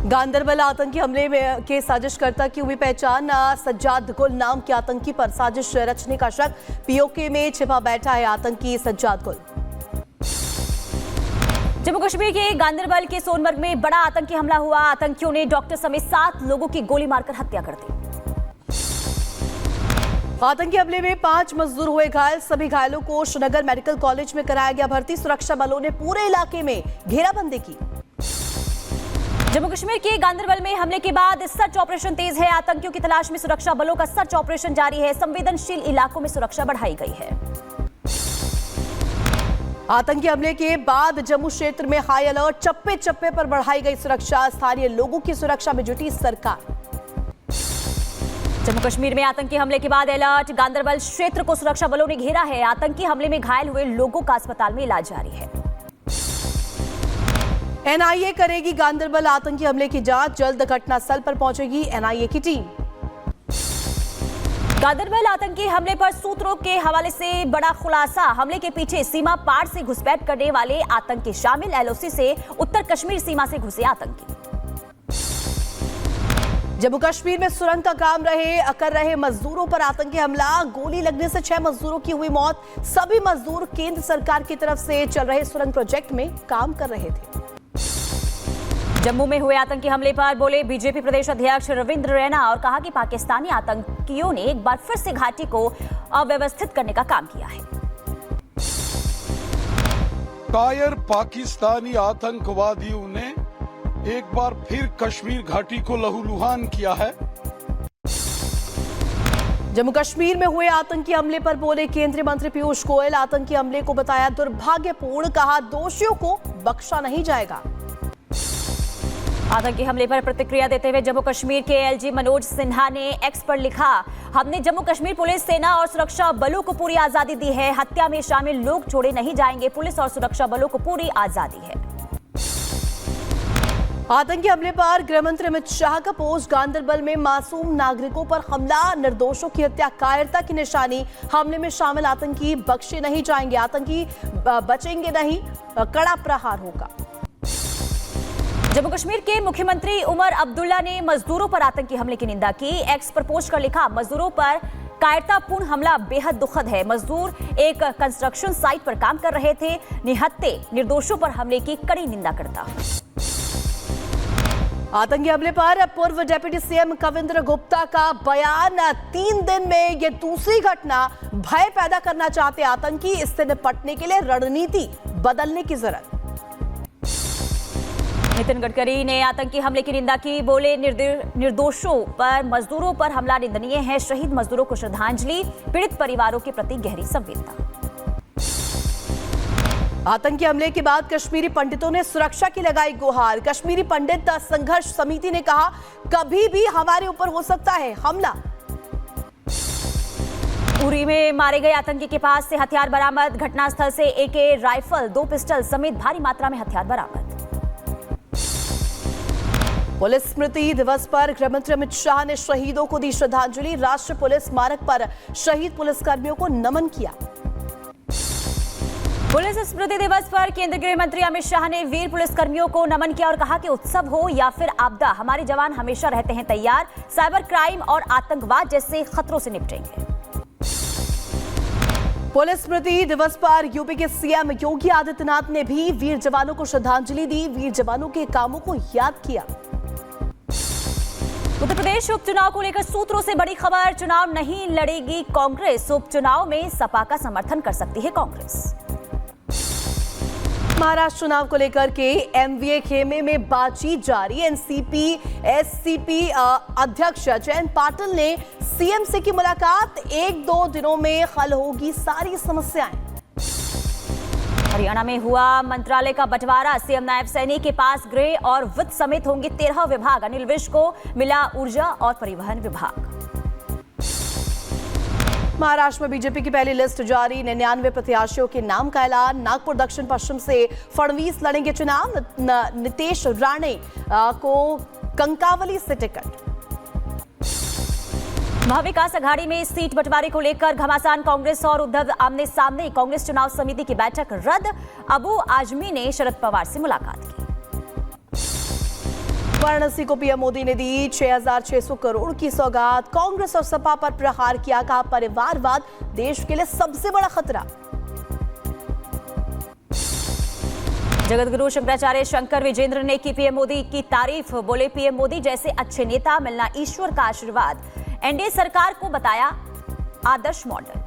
गांदरबल आतंकी हमले में के साजिशकर्ता की हुई पहचान। सज्जाद गुल नाम के आतंकी पर साजिश रचने का शक। पीओके में छिपा बैठा है आतंकी सज्जाद गुल। जम्मू कश्मीर के गांदरबल के सोनमर्ग में बड़ा आतंकी हमला हुआ। आतंकियों ने डॉक्टर समेत 7 लोगों की गोली मारकर हत्या कर दी। आतंकी हमले में 5 मजदूर हुए घायल। सभी घायलों को श्रीनगर मेडिकल कॉलेज में कराया गया भर्ती। सुरक्षा बलों ने पूरे इलाके में घेराबंदी की। जम्मू कश्मीर के गांदरबल में हमले के बाद सर्च ऑपरेशन तेज है। आतंकियों की तलाश में सुरक्षा बलों का सर्च ऑपरेशन जारी है। संवेदनशील इलाकों में सुरक्षा बढ़ाई गई है। आतंकी हमले के बाद जम्मू क्षेत्र में हाई अलर्ट। चप्पे चप्पे पर बढ़ाई गई सुरक्षा। स्थानीय लोगों की सुरक्षा में जुटी सरकार। जम्मू कश्मीर में आतंकी हमले के बाद अलर्ट। गांदरबल क्षेत्र को सुरक्षा बलों ने घेरा है। आतंकी हमले में घायल हुए लोगों का अस्पताल में इलाज जारी है। एनआईए करेगी गांदरबल आतंकी हमले की जांच। जल्द घटनास्थल पर पहुंचेगी एनआईए की टीम। गांदरबल आतंकी हमले पर सूत्रों के हवाले से बड़ा खुलासा। हमले के पीछे सीमा पार से घुसपैठ करने वाले आतंकी शामिल। एलओसी से उत्तर कश्मीर सीमा से घुसे आतंकी। जम्मू कश्मीर में सुरंग का काम कर रहे मजदूरों पर आतंकी हमला। गोली लगने से 6 मजदूरों की हुई मौत। सभी मजदूर केंद्र सरकार की तरफ से चल रहे सुरंग प्रोजेक्ट में काम कर रहे थे। जम्मू में हुए आतंकी हमले पर बोले बीजेपी प्रदेश अध्यक्ष रविंद्र रैना और कहा कि पाकिस्तानी आतंकियों ने एक बार फिर से घाटी को अव्यवस्थित करने का काम किया है। कायर पाकिस्तानी आतंकवादियों ने एक बार फिर कश्मीर घाटी को लहूलुहान किया है। जम्मू कश्मीर में हुए आतंकी हमले पर बोले केंद्रीय मंत्री पीयूष गोयल। आतंकी हमले को बताया दुर्भाग्यपूर्ण। कहा दोषियों को बख्शा नहीं जाएगा। आतंकी हमले पर प्रतिक्रिया देते हुए जम्मू कश्मीर के एलजी मनोज सिन्हा ने एक्स पर लिखा, हमने जम्मू कश्मीर पुलिस, सेना और सुरक्षा बलों को पूरी आजादी दी है। हत्या में शामिल लोग छोड़े नहीं जाएंगे। पुलिस और सुरक्षा बलों को पूरी आजादी है। आतंकी हमले पर गृह मंत्री अमित शाह का पोस्ट। गांदरबल में मासूम नागरिकों पर हमला, निर्दोषों की हत्या कायरता की निशानी। हमले में शामिल आतंकी बख्शे नहीं जाएंगे। आतंकी बचेंगे नहीं, कड़ा प्रहार होगा। जम्मू कश्मीर के मुख्यमंत्री उमर अब्दुल्ला ने मजदूरों पर आतंकी हमले की निंदा की। एक्स पर पोस्ट कर लिखा, मजदूरों पर कायरतापूर्ण हमला बेहद दुखद है। मजदूर एक कंस्ट्रक्शन साइट पर काम कर रहे थे। निहत्थे निर्दोषों पर हमले की कड़ी निंदा करता। आतंकी हमले पर पूर्व डिप्टी सीएम कविंद्र गुप्ता का बयान। 3 दिन में यह दूसरी घटना। भय पैदा करना चाहते आतंकी। इससे निपटने के लिए रणनीति बदलने की जरूरत। नितिन गडकरी ने आतंकी हमले की निंदा की। बोले निर्दोषों पर मजदूरों पर हमला निंदनीय है। शहीद मजदूरों को श्रद्धांजलि। पीड़ित परिवारों के प्रति गहरी संवेदना। आतंकी हमले के बाद कश्मीरी पंडितों ने सुरक्षा की लगाई गुहार। कश्मीरी पंडित संघर्ष समिति ने कहा, कभी भी हमारे ऊपर हो सकता है हमला। उरी में मारे गए आतंकी के पास से हथियार बरामद। घटनास्थल से एके राइफल, 2 पिस्टल समेत भारी मात्रा में हथियार बरामद। पुलिस स्मृति दिवस पर गृह मंत्री अमित शाह ने शहीदों को दी श्रद्धांजलि। राष्ट्रीय पुलिस स्मारक पर शहीद पुलिसकर्मियों को नमन किया। पुलिस स्मृति दिवस पर केंद्रीय गृह मंत्री अमित शाह ने वीर पुलिसकर्मियों को नमन किया और कहा कि उत्सव हो या फिर आपदा, हमारे जवान हमेशा रहते हैं तैयार। साइबर क्राइम और आतंकवाद जैसे खतरों से निपटेंगे। पुलिस स्मृति दिवस पर यूपी के सीएम योगी आदित्यनाथ ने भी वीर जवानों को श्रद्धांजलि दी। वीर जवानों के कामों को याद किया। उत्तर प्रदेश उपचुनाव को लेकर सूत्रों से बड़ी खबर। चुनाव नहीं लड़ेगी कांग्रेस। उपचुनाव में सपा का समर्थन कर सकती है कांग्रेस। महाराष्ट्र चुनाव को लेकर के एमवीए खेमे में बातचीत जारी। एनसीपी एससीपी अध्यक्ष जयंत पाटिल ने सीएम से की मुलाकात। 1-2 दिनों में हल होगी सारी समस्याएं। हरियाणा में हुआ मंत्रालय का बंटवारा। सीएम नायब सैनी के पास गृह और वित्त समेत होंगे 13 विभाग। अनिल विज को मिला ऊर्जा और परिवहन विभाग। महाराष्ट्र में बीजेपी की पहली लिस्ट जारी। 99 प्रत्याशियों के नाम का ऐलान। नागपुर दक्षिण पश्चिम से फडणवीस लड़ेंगे चुनाव। नीतीश राणे को कंकावली से टिकट। महाविकास अघाड़ी में सीट बंटवारे को लेकर घमासान। कांग्रेस और उद्धव आमने सामने। कांग्रेस चुनाव समिति की बैठक रद्द। अबू आजमी ने शरद पवार से मुलाकात की। वाराणसी को पीएम मोदी ने दी 6,600 करोड़ की सौगात। कांग्रेस और सपा पर प्रहार किया, कहा परिवारवाद देश के लिए सबसे बड़ा खतरा। जगतगुरु शंकराचार्य शंकर विजेंद्र ने की पीएम मोदी की तारीफ। बोले पीएम मोदी जैसे अच्छे नेता मिलना ईश्वर का आशीर्वाद। एनडीए सरकार को बताया आदर्श मॉडल।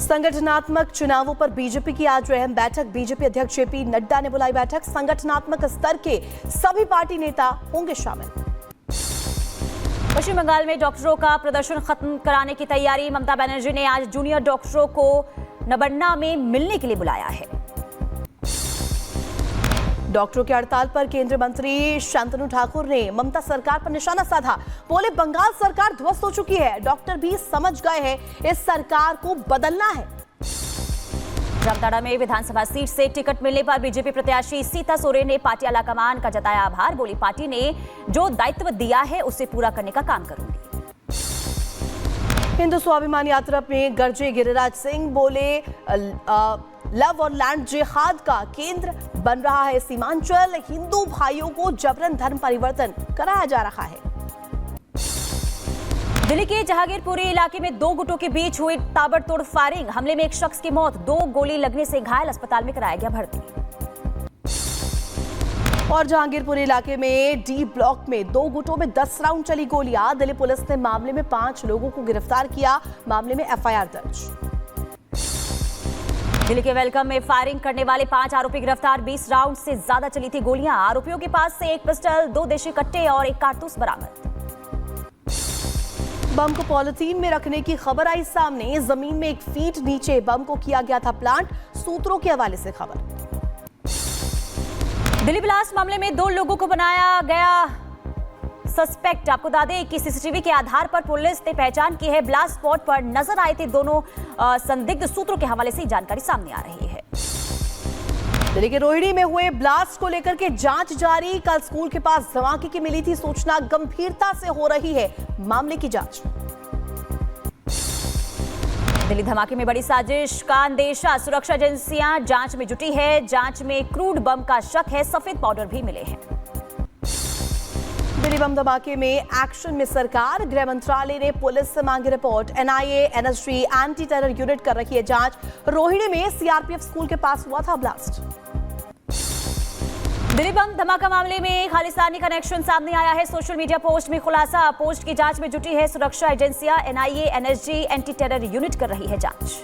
संगठनात्मक चुनावों पर बीजेपी की आज अहम बैठक। बीजेपी अध्यक्ष जेपी नड्डा ने बुलाई बैठक। संगठनात्मक स्तर के सभी पार्टी नेता होंगे शामिल। पश्चिम बंगाल में डॉक्टरों का प्रदर्शन खत्म कराने की तैयारी। ममता बनर्जी ने आज जूनियर डॉक्टरों को नबन्ना में मिलने के लिए बुलाया है। डॉक्टरों की हड़ताल पर केंद्रीय मंत्री शांतनु ठाकुर ने ममता सरकार पर निशाना साधा। बोले बंगाल सरकार ध्वस्त हो चुकी है, डॉक्टर भी समझ गए हैं इस सरकार को बदलना है। जामताड़ा में विधानसभा सीट से टिकट मिलने पर बीजेपी प्रत्याशी सीता सोरेन ने पार्टी आलाकमान का जताया आभार। बोली पार्टी ने जो दायित्व दिया है उसे पूरा करने का काम करूंगी। हिंदू स्वाभिमान यात्रा में गरजे गिरिराज सिंह। बोले लव और लैंड जिहाद का केंद्र बन रहा है सीमांचल। हिंदू भाइयों को जबरन धर्म परिवर्तन कराया जा रहा है। दिल्ली के जहांगीरपुरी इलाके में दो गुटों के बीच हुई ताबड़तोड़ फायरिंग। हमले में एक शख्स की मौत, 2 गोली लगने से घायल, अस्पताल में कराया गया भर्ती। और जहांगीरपुरी इलाके में डी ब्लॉक में 2 गुटों में 10 राउंड चली गोलियां। दिल्ली पुलिस ने मामले में 5 लोगों को गिरफ्तार किया। मामले में एफआईआर दर्ज। दिल्ली के वेलकम में फायरिंग करने वाले 5 आरोपी गिरफ्तार। 20 राउंड से ज्यादा चली थी गोलियां। आरोपियों के पास से एक पिस्टल, 2 देशी कट्टे और एक कारतूस बरामद। बम को पॉलिथीन में रखने की खबर आई सामने। जमीन में 1 फीट नीचे बम को किया गया था प्लांट। सूत्रों के हवाले से खबर। दिल्ली ब्लास्ट मामले में 2 लोगों को बनाया गया सस्पेक्ट। आपको बता दें कि सीसीटीवी के आधार पर पुलिस ने पहचान की है। ब्लास्ट स्पॉट पर नजर आए थे दोनों संदिग्ध। सूत्रों के हवाले से जानकारी सामने आ रही है। दिल्ली के रोहिणी में हुए ब्लास्ट को लेकर के जांच जारी। कल स्कूल के पास धमाके की मिली थी सूचना। गंभीरता से हो रही है मामले की जांच। दिल्ली धमाके में बड़ी साजिश का अंदेशा। सुरक्षा एजेंसियां जांच में जुटी है। जांच में क्रूड बम का शक है। सफेद पाउडर भी मिले हैं। दिल्ली बम धमाके में एक्शन में सरकार। गृह मंत्रालय ने पुलिस से मांगी report. NIA, NSG, anti terror unit कर रही है जांच। रोहिणी में सीआरपीएफ स्कूल के पास हुआ था ब्लास्ट। दिल्ली बम धमाका मामले में खालिस्तानी कनेक्शन सामने आया है। सोशल मीडिया पोस्ट में खुलासा। पोस्ट की जांच में जुटी है सुरक्षा एजेंसियां। NIA, NSG, anti terror unit कर रही है जांच।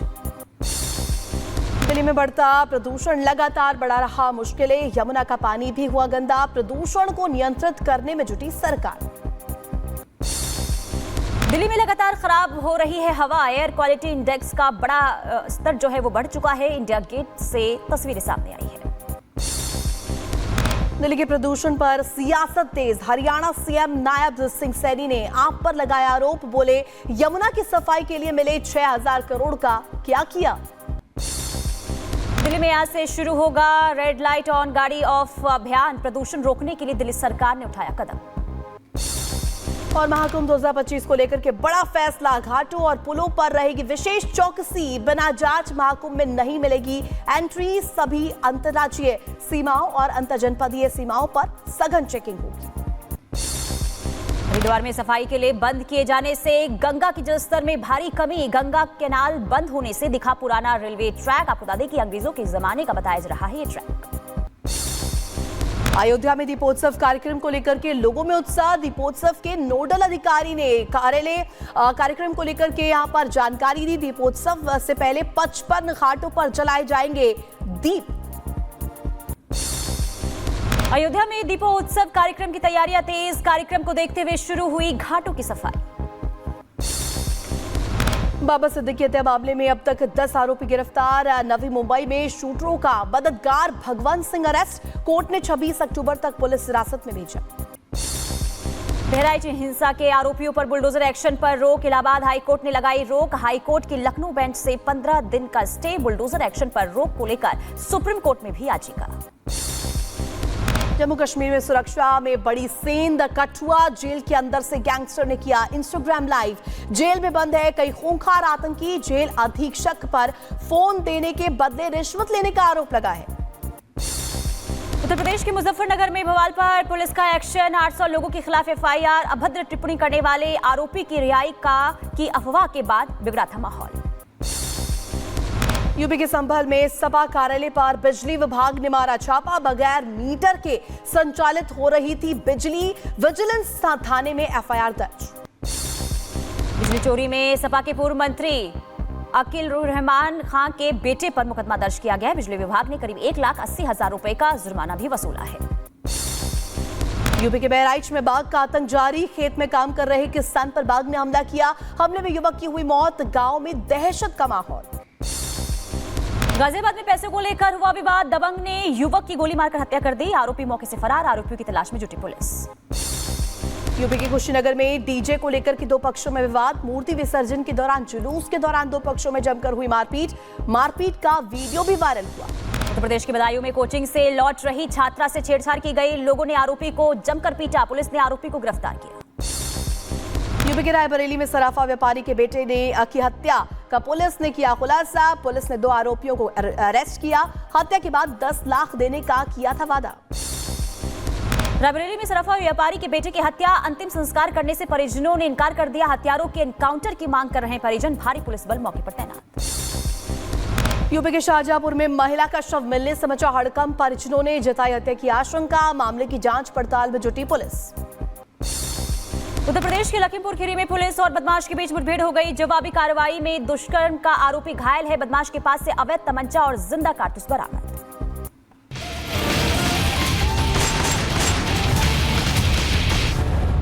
दिल्ली में बढ़ता प्रदूषण लगातार बढ़ा रहा मुश्किलें। यमुना का पानी भी हुआ गंदा। प्रदूषण को नियंत्रित करने में जुटी सरकार। दिल्ली में लगातार खराब हो रही है हवा। एयर क्वालिटी इंडेक्स का बड़ा स्तर जो है वो बढ़ चुका है। इंडिया गेट से तस्वीरें सामने आई है। दिल्ली के प्रदूषण पर सियासत तेज। हरियाणा सीएम नायब सिंह सैनी ने आप पर लगाया आरोप। बोले यमुना की सफाई के लिए मिले 6,000 करोड़ का क्या किया। दिल्ली में आज से शुरू होगा रेड लाइट ऑन गाड़ी ऑफ अभियान। प्रदूषण रोकने के लिए दिल्ली सरकार ने उठाया कदम। और महाकुंभ 2025 को लेकर के बड़ा फैसला। घाटों और पुलों पर रहेगी विशेष चौकसी। बिना जांच महाकुंभ में नहीं मिलेगी एंट्री। सभी अंतर्राज्यीय सीमाओं और अंतरजनपदीय सीमाओं पर सघन चेकिंग होगी। हरिद्वार में सफाई के लिए बंद किए जाने से गंगा के जलस्तर में भारी कमी। गंगा कैनाल बंद होने से दिखा पुराना रेलवे ट्रैक। आपको बता दें कि अंग्रेजों के जमाने का बताया जा रहा है ये ट्रैक। अयोध्या में दीपोत्सव कार्यक्रम को लेकर के लोगों में उत्साह। दीपोत्सव के नोडल अधिकारी ने कार्यक्रम को लेकर के यहां पर जानकारी दी। दीपोत्सव से पहले 55 घाटों पर जलाए जाएंगे दीप। अयोध्या में दीपोत्सव कार्यक्रम की तैयारियां तेज। कार्यक्रम को देखते हुए शुरू हुई घाटों की सफाई। बाबा सिद्दीकी हत्या मामले में अब तक 10 आरोपी गिरफ्तार। नवी मुंबई में शूटरों का मददगार भगवंत सिंह अरेस्ट। कोर्ट ने 26 अक्टूबर तक पुलिस हिरासत में भेजा। बहराइच हिंसा के आरोपियों पर बुलडोजर एक्शन पर रोक। इलाहाबाद हाईकोर्ट ने लगाई रोक। हाईकोर्ट की लखनऊ बेंच से 15 दिन का स्टे। बुलडोजर एक्शन पर रोक को लेकर सुप्रीम कोर्ट में भी याचिका। जम्मू कश्मीर में सुरक्षा में बड़ी सेंध। कठुआ जेल के अंदर से गैंगस्टर ने किया इंस्टाग्राम लाइव। जेल में बंद है कई खूंखार आतंकी। जेल अधीक्षक पर फोन देने के बदले रिश्वत लेने का आरोप लगा है। उत्तर प्रदेश के मुजफ्फरनगर में भवाल पर पुलिस का एक्शन। 800 लोगों के खिलाफ एफआईआर। अभद्र टिप्पणी करने वाले आरोपी की रिहाई की अफवाह के बाद बिगड़ा था माहौल। यूपी के संभल में सपा कार्यालय पर बिजली विभाग ने मारा छापा। बगैर मीटर के संचालित हो रही थी बिजली। विजिलेंस थाने में एफआईआर दर्ज। बिजली चोरी में सपा के पूर्व मंत्री अकील रहमान खान के बेटे पर मुकदमा दर्ज किया गया है। बिजली विभाग ने करीब 1,80,000 रुपए का जुर्माना भी वसूला है। यूपी के बहराइच में बाघ का आतंक जारी। खेत में काम कर रहे किसान पर बाघ ने हमला किया। हमले में युवक की हुई मौत। गांव में दहशत का माहौल। गाजियाबाद में पैसों को लेकर हुआ विवाद। दबंग ने युवक की गोली मारकर हत्या कर दी। आरोपी मौके से फरार। आरोपियों की तलाश में जुटी पुलिस। यूपी के कुशीनगर में डीजे को लेकर के दो पक्षों में विवाद। मूर्ति विसर्जन के दौरान जुलूस के दौरान दो पक्षों में जमकर हुई मारपीट का वीडियो भी वायरल हुआ। उत्तर प्रदेश के बदायूं में कोचिंग से लौट रही छात्रा से छेड़छाड़ की गई। लोगों ने आरोपी को जमकर पीटा। पुलिस ने आरोपी को गिरफ्तार किया। यूपी के रायबरेली में सराफा व्यापारी के बेटे ने की हत्या का पुलिस ने किया खुलासा। पुलिस ने 2 आरोपियों को अरेस्ट किया। हत्या के बाद 10 लाख देने का किया था वादा। रायबरेली में सराफा व्यापारी के बेटे की हत्या। अंतिम संस्कार करने से परिजनों ने इनकार कर दिया। हत्यारों के एनकाउंटर की मांग कर रहे हैं परिजन। भारी पुलिस बल मौके पर तैनात। यूपी के शाहजहांपुर में महिला का शव मिलने से मचा हड़कंप। परिजनों ने जताई हत्या की आशंका। मामले की जांच पड़ताल में जुटी पुलिस। उत्तर प्रदेश के लखीमपुर खीरी में पुलिस और बदमाश के बीच मुठभेड़ हो गई। जवाबी कार्रवाई में दुष्कर्म का आरोपी घायल है। बदमाश के पास से अवैध तमंचा और जिंदा कारतूस बरामद।